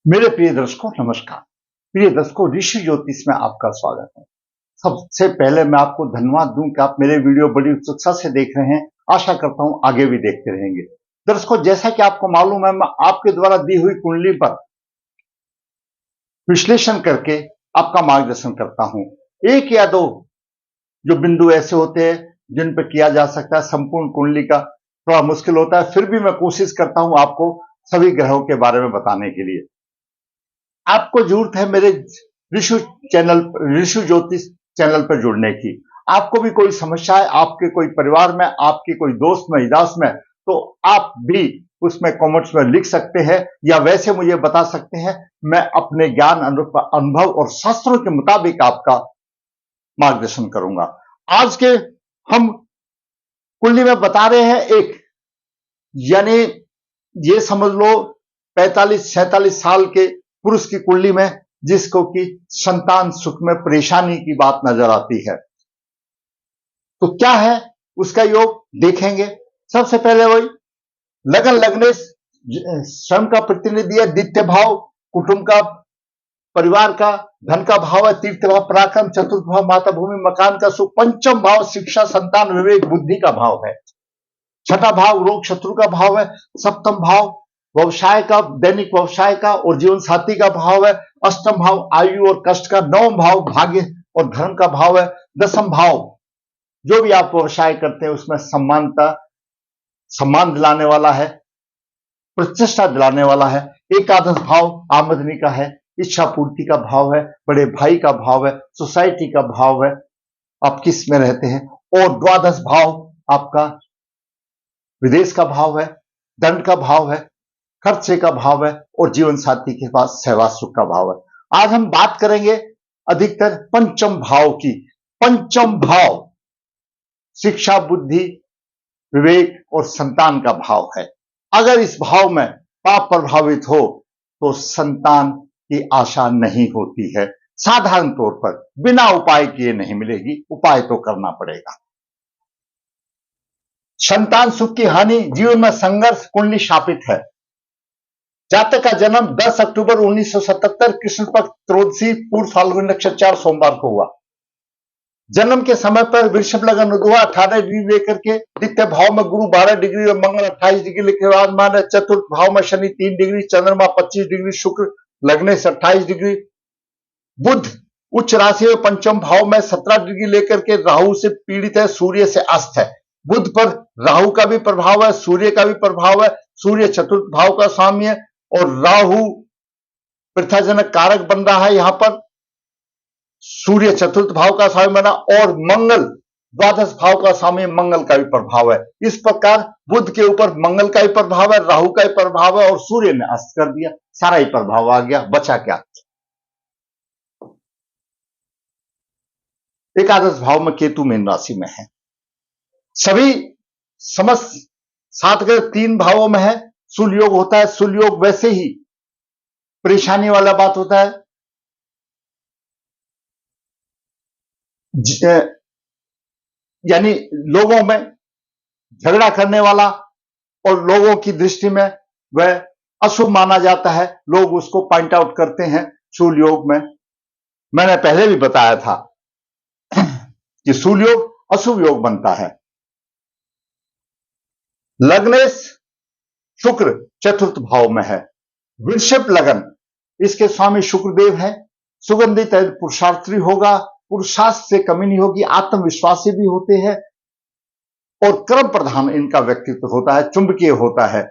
मेरे प्रिय दर्शकों नमस्कार। प्रिय दर्शकों, ऋषि ज्योतिष में आपका स्वागत है। सबसे पहले मैं आपको धन्यवाद दूं कि आप मेरे वीडियो बड़ी उत्सुकता से देख रहे हैं। आशा करता हूं आगे भी देखते रहेंगे। दर्शकों, जैसा कि आपको मालूम है, मैं आपके द्वारा दी हुई कुंडली पर विश्लेषण करके आपका मार्गदर्शन करता हूं। एक या दो जो बिंदु ऐसे होते हैं जिन पर किया जा सकता है, संपूर्ण कुंडली का थोड़ा मुश्किल होता है, फिर भी मैं कोशिश करता हूं आपको सभी ग्रहों के बारे में बताने के लिए। आपको जरूरत है मेरे ऋषि ऋषि ज्योतिष चैनल पर जुड़ने की। आपको भी कोई समस्या है, आपके कोई परिवार में, आपके कोई दोस्त में, इदास में, तो आप भी उसमें कमेंट्स में लिख सकते हैं या वैसे मुझे बता सकते हैं। मैं अपने ज्ञान, अनुभव और शास्त्रों के मुताबिक आपका मार्गदर्शन करूंगा। आज के हम कुंडली में बता रहे हैं एक, यानी ये समझ लो 45-47 साल के पुरुष की कुंडली में जिसको कि संतान सुख में परेशानी की बात नजर आती है। तो क्या है उसका योग देखेंगे। सबसे पहले वही लगन लगने स्वयं का प्रतिनिधि है, द्वितीय भाव कुटुंब का, परिवार का, धन का भाव है, तीर्थ भाव पराक्रम, चतुर्थ भाव माता भूमि मकान का सुख, पंचम भाव शिक्षा संतान विवेक बुद्धि का भाव है, छठा भाव रोग शत्रु का भाव है, सप्तम भाव व्यवसाय का, दैनिक व्यवसाय का और जीवन साथी का भाव है, अष्टम भाव आयु और कष्ट का, नवम भाव भाग्य और धर्म का भाव है, दसम भाव जो भी आप व्यवसाय करते हैं उसमें सम्मान दिलाने वाला है, प्रतिष्ठा दिलाने वाला है, एकादश भाव आमदनी का है, इच्छा पूर्ति का भाव है, बड़े भाई का भाव है, सोसाइटी का भाव है, आप किस में रहते हैं, और द्वादश भाव आपका विदेश का भाव है, दंड का भाव है, खर्चे का भाव है और जीवन साथी के पास सहवास सुख का भाव है। आज हम बात करेंगे अधिकतर पंचम भाव की। पंचम भाव शिक्षा बुद्धि विवेक और संतान का भाव है। अगर इस भाव में पाप प्रभावित हो तो संतान की आशा नहीं होती है। साधारण तौर पर बिना उपाय किए नहीं मिलेगी, उपाय तो करना पड़ेगा। संतान सुख की हानि, जीवन में संघर्ष, कुंडली शापित है। जातक का जन्म 10 अक्टूबर 1977 कृष्ण पक्ष त्रयोदशी पूर्व फाल्गुन नक्षत्र 4 सोमवार को हुआ। जन्म के समय पर वृषभ लगन हुआ, 18 डिग्री लेकर के, द्वितीय भाव में गुरु 12 डिग्री और मंगल 28 डिग्री लेकर विराजमान है। चतुर्थ भाव में शनि 3 डिग्री, चंद्रमा 25 डिग्री, शुक्र लगने से 28 डिग्री, बुध उच्च राशि में पंचम भाव में 17 डिग्री लेकर के राहु से पीड़ित है, सूर्य से अस्त है। बुध पर राहु का भी प्रभाव है, सूर्य का भी प्रभाव है। सूर्य चतुर्थ भाव का स्वामी है और राहु पृथ्वीजनक कारक बन रहा है। यहां पर सूर्य चतुर्थ भाव का स्वामी बना और मंगल द्वादश भाव का स्वामी, मंगल का भी प्रभाव है। इस प्रकार बुध के ऊपर मंगल का भी प्रभाव है, राहु का भी प्रभाव है और सूर्य ने अस्त कर दिया, सारा ही प्रभाव आ गया। बचा क्या? एकादश भाव में केतु मीन राशि में है। सभी समस्त 7 ग्रह 3 भावों में है। सूल योग होता है। सूल योग वैसे ही परेशानी वाला बात होता है, यानी लोगों में झगड़ा करने वाला और लोगों की दृष्टि में वह अशुभ माना जाता है। लोग उसको पॉइंट आउट करते हैं। सूल योग में मैंने पहले भी बताया था कि सूल योग अशुभ योग बनता है। लग्नेश शुक्र चतुर्थ भाव में है। वृषभ लगन, इसके स्वामी शुक्रदेव है। सुगंधित पुरुषार्थी होगा, पुरुषार्थ से कमी नहीं होगी, आत्मविश्वासी भी होते हैं और कर्म प्रधान इनका व्यक्तित्व होता है, चुंबकीय होता है।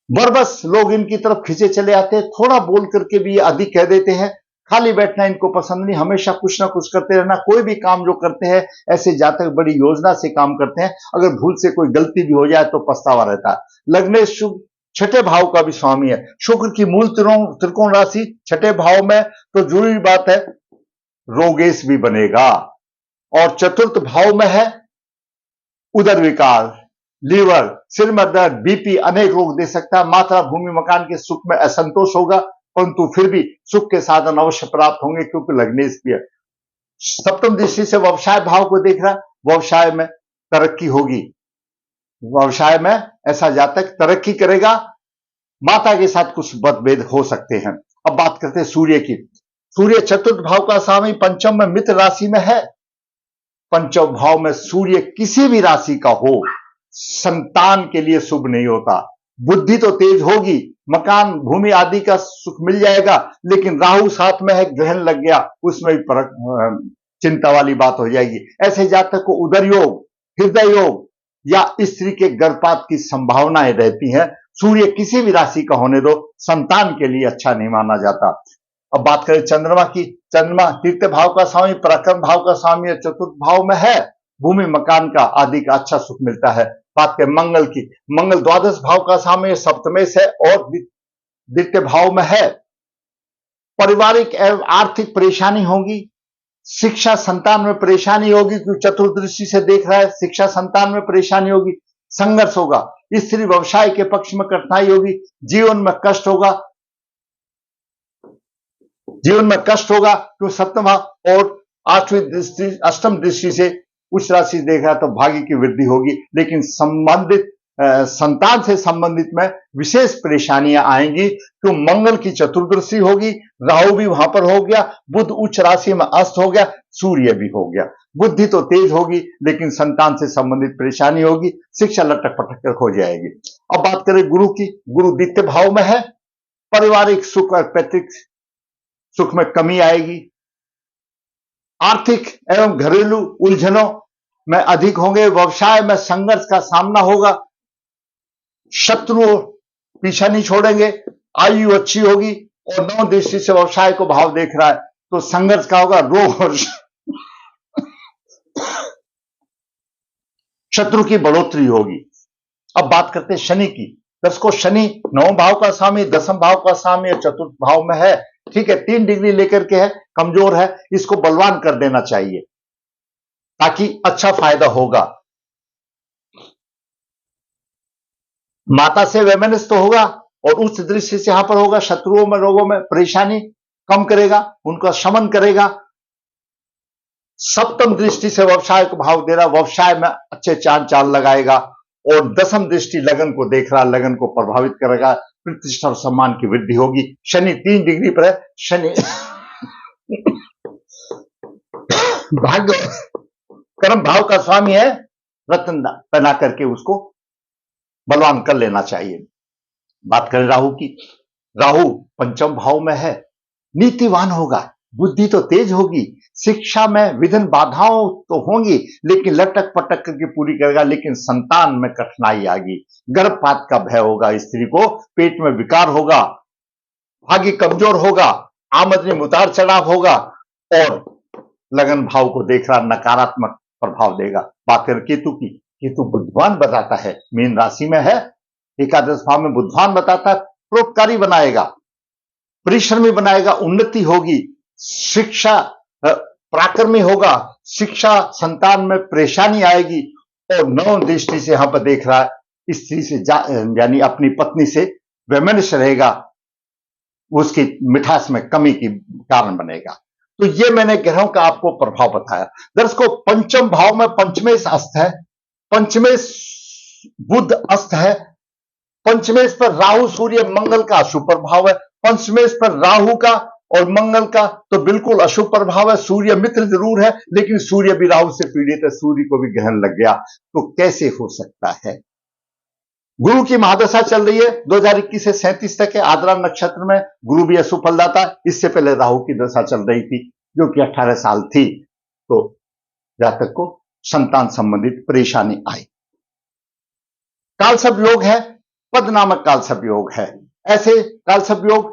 बरबस लोग इनकी तरफ खींचे चले आते हैं। थोड़ा बोल करके भी ये अधिक कह देते हैं। खाली बैठना इनको पसंद नहीं, हमेशा कुछ ना कुछ करते रहना। कोई भी काम जो करते हैं ऐसे जातक बड़ी योजना से काम करते हैं। अगर भूल से कोई गलती भी हो जाए तो पछतावा रहता है। लग्नेश शुभ छठे भाव का भी स्वामी है। शुक्र की मूल त्रिकोण राशि छठे भाव में, तो जरूरी बात है रोगेश भी बनेगा। और चतुर्थ भाव में है उदर विकार, लीवर, सिर में दर्द, बीपी, अनेक रोग दे सकता है। मात्रा भूमि मकान के सुख में असंतोष होगा, परंतु फिर भी सुख के साधन अवश्य प्राप्त होंगे क्योंकि लग्नेश भी है। सप्तम दृष्टि से व्यवसाय भाव को देख रहा है। व्यवसाय में तरक्की होगी। व्यवसाय में ऐसा जातक तरक्की करेगा माता के साथ कुछ मतभेद हो सकते हैं। अब बात करते हैं सूर्य की। सूर्य चतुर्थ भाव का स्वामी पंचम में मित्र राशि में है। पंचम भाव में सूर्य किसी भी राशि का हो, संतान के लिए शुभ नहीं होता। बुद्धि तो तेज होगी, मकान भूमि आदि का सुख मिल जाएगा, लेकिन राहु साथ में है, ग्रहण लग गया, उसमें भी चिंता वाली बात हो जाएगी। ऐसे जातक को उदर योग, हृदय योग या स्त्री के गर्भपात की संभावनाएं रहती हैं। सूर्य किसी भी राशि का होने दो, संतान के लिए अच्छा नहीं माना जाता। अब बात करें चंद्रमा की। चंद्रमा तृतीय भाव का स्वामी, पराक्रम भाव का स्वामी है, चतुर्थ भाव में है, भूमि मकान का आदि का अच्छा सुख मिलता है। बात करें मंगल की। मंगल द्वादश भाव का स्वामी सप्तमेश है और द्वितीय भाव में है। पारिवारिक एवं आर्थिक परेशानी होगी। शिक्षा संतान में परेशानी होगी, क्योंकि चतुर्दृष्टि से देख रहा है, शिक्षा संतान में परेशानी होगी, संघर्ष होगा। स्त्री व्यवसाय के पक्ष में कठिनाई होगी, जीवन में कष्ट होगा, क्योंकि सप्तम और आठवीं दृष्टि, अष्टम दृष्टि से उच्च राशि देख रहा है तो भाग्य की वृद्धि होगी, लेकिन संबंधित संतान से संबंधित में विशेष परेशानियां आएंगी, क्यों मंगल की चतुर्दृष्टि होगी, राहु भी वहां पर हो गया, बुध उच्च राशि में अस्त हो गया, सूर्य भी हो गया। बुद्धि तो तेज होगी, लेकिन संतान से संबंधित परेशानी होगी, शिक्षा लटक पटक हो जाएगी। अब बात करें गुरु की। गुरु द्वितीय भाव में है। पारिवारिक सुख और पैतृक सुख में कमी आएगी। आर्थिक एवं घरेलू उलझनों में अधिक होंगे। व्यवसाय में संघर्ष का सामना होगा। शत्रु पीछा नहीं छोड़ेंगे। आयु अच्छी होगी और नौ दृष्टि से व्यवसाय को भाव देख रहा है तो संघर्ष का होगा, रोग और शत्रु की बढ़ोतरी होगी। अब बात करते हैं शनि की। दर्शकों, शनि नौम भाव का स्वामी, दसम भाव का स्वामी और चतुर्थ भाव में है। ठीक है, 3 डिग्री लेकर के है, कमजोर है, इसको बलवान कर देना चाहिए ताकि अच्छा फायदा होगा। माता से वैमनस्य तो होगा और उच्च दृष्टि से यहां पर होगा, शत्रुओं में, रोगों में परेशानी कम करेगा, उनका शमन करेगा। सप्तम दृष्टि से व्यवसाय को भाव दे रहा, व्यवसाय में अच्छे चाल लगाएगा। और दसम दृष्टि लगन को देख रहा, लगन को प्रभावित करेगा, प्रतिष्ठा और सम्मान की वृद्धि होगी। शनि 3 डिग्री पर है। शनि भाग्य कर्म भाव का स्वामी है, रत्न पहना करके उसको बलवान कर लेना चाहिए। बात करें राहु की। राहु पंचम भाव में है, नीतिवान होगा, बुद्धि तो तेज होगी, शिक्षा में विभिन्न बाधाओं तो होंगी, लेकिन लटक पटक करके पूरी करेगा, लेकिन संतान में कठिनाई आएगी, गर्भपात का भय होगा, स्त्री को पेट में विकार होगा, भाग्य कमजोर होगा, आमदनी में उतार चढ़ाव होगा और लगन भाव को देख रहा नकारात्मक प्रभाव देगा। बात करें केतु की। केतु बुद्धिमान बताता है, मीन राशि में है, एकादश भाव में बुद्धिमान बताता है, परोपकारी बनाएगा, परिश्रमी बनाएगा, उन्नति होगी, शिक्षा पराक्रमी होगा, शिक्षा संतान में परेशानी आएगी। और नौ दृष्टि से यहां पर देख रहा है, स्त्री से यानी अपनी पत्नी से वैमनस्य रहेगा, उसकी मिठास में कमी की कारण बनेगा। तो ये मैंने ग्रहों का आपको प्रभाव बताया। दर्शकों, पंचम भाव में पंचमेश अस्त है, पंचमेश बुध अस्त है, पंचमेश पर राहु सूर्य मंगल का अशुभ प्रभाव है। पंचमेश पर राहु का और मंगल का तो बिल्कुल अशुभ प्रभाव है। सूर्य मित्र जरूर है, लेकिन सूर्य भी राहु से पीड़ित है, सूर्य को भी ग्रहण लग गया, तो कैसे हो सकता है। गुरु की महादशा चल रही है 2021 से 37 तक है। आद्रा नक्षत्र में गुरु भी अशुभ फलदाता है। इससे पहले राहु की दशा चल रही थी जो कि 18 साल थी, तो जातक को संतान संबंधित परेशानी आई। कालसर्प योग है, पद नामक कालसर्प योग है। ऐसे कालसर्प योग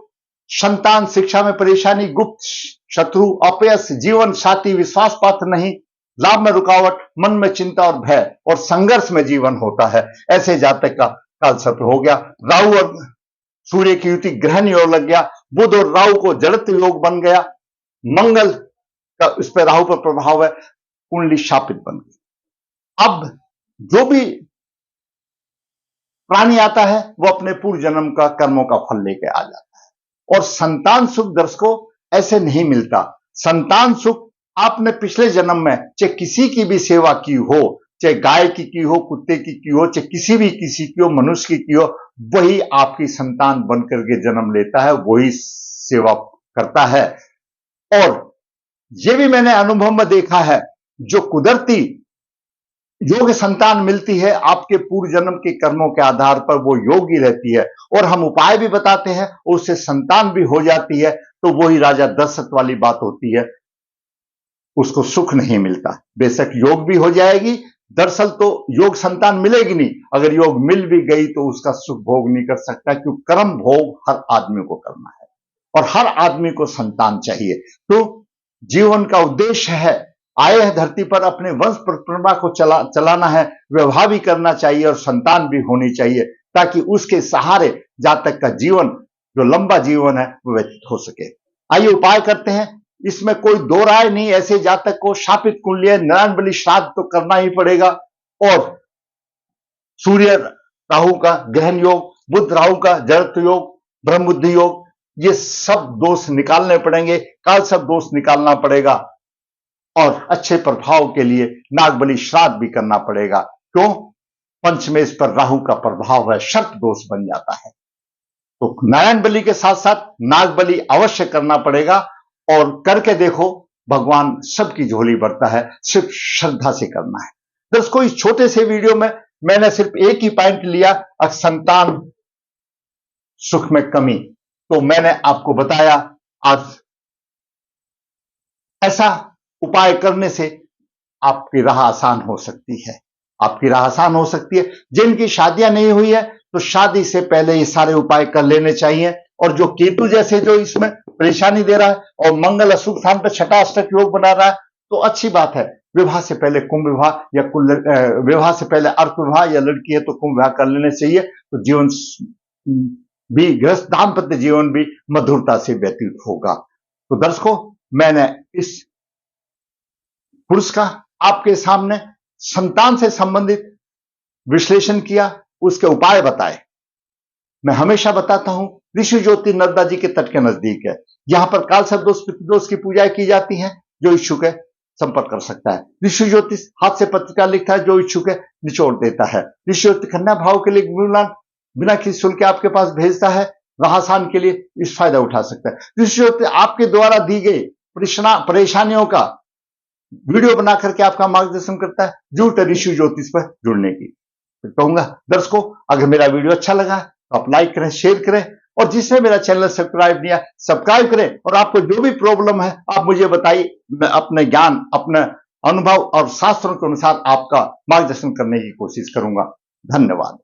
संतान, शिक्षा में परेशानी, गुप्त शत्रु, अपयश, जीवन साथी विश्वास पात्र नहीं, लाभ में रुकावट, मन में चिंता और भय और संघर्ष में जीवन होता है। ऐसे जातक का कालसर्प हो गया। राहु और सूर्य की युति ग्रहण योग लग गया, बुध और राहु को जड़त्व योग बन गया, मंगल का इस पर राहु पर प्रभाव है, कुंडली शापित बन गई। अब जो भी प्राणी आता है वो अपने पूर्व जन्म का कर्मों का फल लेके आ जाता है। और संतान सुख दर्शकों ऐसे नहीं मिलता। संतान सुख आपने पिछले जन्म में चाहे किसी की भी सेवा की हो, चाहे गाय की हो, कुत्ते की हो, चाहे किसी की हो, मनुष्य की हो, वही आपकी संतान बनकर के जन्म लेता है, वही सेवा करता है। और यह भी मैंने अनुभव में देखा है, जो कुदरती योग्य संतान मिलती है आपके पूर्व जन्म के कर्मों के आधार पर, वो योगी रहती है और हम उपाय भी बताते हैं, उससे संतान भी हो जाती है, तो वही राजा दशरथ वाली बात होती है, उसको सुख नहीं मिलता। बेशक योग भी हो जाएगी, दरअसल तो योग संतान मिलेगी नहीं, अगर योग मिल भी गई तो उसका सुख भोग नहीं कर सकता, क्योंकि कर्म भोग हर आदमी को करना है और हर आदमी को संतान चाहिए। तो जीवन का उद्देश्य है, आए हैं धरती पर अपने वंश परंपरा को चलाना है, विवाह भी करना चाहिए और संतान भी होनी चाहिए, ताकि उसके सहारे जातक का जीवन, जो लंबा जीवन है, वो व्यतीत हो सके। आइए उपाय करते हैं, इसमें कोई दो राय नहीं। ऐसे जातक को शापित कुंडली नारायण बलि श्राद्ध तो करना ही पड़ेगा, और सूर्य राहु का गहन योग, बुध राहु का जड़त्व योग, ब्रह्म बुद्धि योग, ये सब दोष निकालने पड़ेंगे, काल सब दोष निकालना पड़ेगा, और अच्छे प्रभाव के लिए नागबलि श्राद्ध भी करना पड़ेगा। क्यों? पंचमेश पर राहु का प्रभाव है, शर्त दोष बन जाता है। तो नारायण बलि के साथ साथ नाग बलि अवश्य करना पड़ेगा, और करके देखो, भगवान सबकी झोली भरता है, सिर्फ श्रद्धा से करना है। दोस्तों, इस छोटे से वीडियो में मैंने सिर्फ एक ही पॉइंट लिया, संतान सुख में कमी, तो मैंने आपको बताया आज ऐसा उपाय करने से आपकी राह आसान हो सकती है, आपकी राह आसान हो सकती है। जिनकी शादियां नहीं हुई है, तो शादी से पहले ये सारे उपाय कर लेने चाहिए। और जो केतु जैसे जो इसमें परेशानी दे रहा है, और मंगल अशुभ स्थान पर छठा अष्टक योग बना रहा है, तो अच्छी बात है, विवाह से पहले कुंभ विवाह या विवाह से पहले अर्थ विवाह, या लड़की है तो कुंभ विवाह कर लेने चाहिए, तो जीवन भी, गृहस्थ दाम्पत्य जीवन भी मधुरता से व्यतीत होगा। तो दर्शकों, मैंने इस पुरुष का आपके सामने संतान से संबंधित विश्लेषण किया, उसके उपाय बताए। मैं हमेशा बताता हूं, ऋषि ज्योति नर्मदा जी के तट के नजदीक है, यहां पर काल सर्पदोष पितृदोष की पूजाएं की जाती हैं। जो इच्छुक है संपर्क कर सकता है। ऋषि ज्योति हाथ से पत्रिका लिखता है, जो इच्छुक है निचोड़ देता है। ऋषि ज्योति कन्या भाव के लिए बिना किसी शुल्क के आपके पास भेजता है, राहसान के लिए इस फायदा उठा सकता है। ऋषि ज्योति आपके द्वारा दी गई परेशानियों का वीडियो बना करके आपका मार्गदर्शन करता है। जरूरत है ऋषि ज्योतिष पर जुड़ने की। तो कहूंगा दर्शकों, अगर मेरा वीडियो अच्छा लगा तो आप लाइक करें, शेयर करें, और जिसने मेरा चैनल सब्सक्राइब किया, सब्सक्राइब करें। और आपको जो भी प्रॉब्लम है आप मुझे बताइए, मैं अपने ज्ञान, अपने अनुभव और शास्त्रों के अनुसार आपका मार्गदर्शन करने की कोशिश करूंगा। धन्यवाद।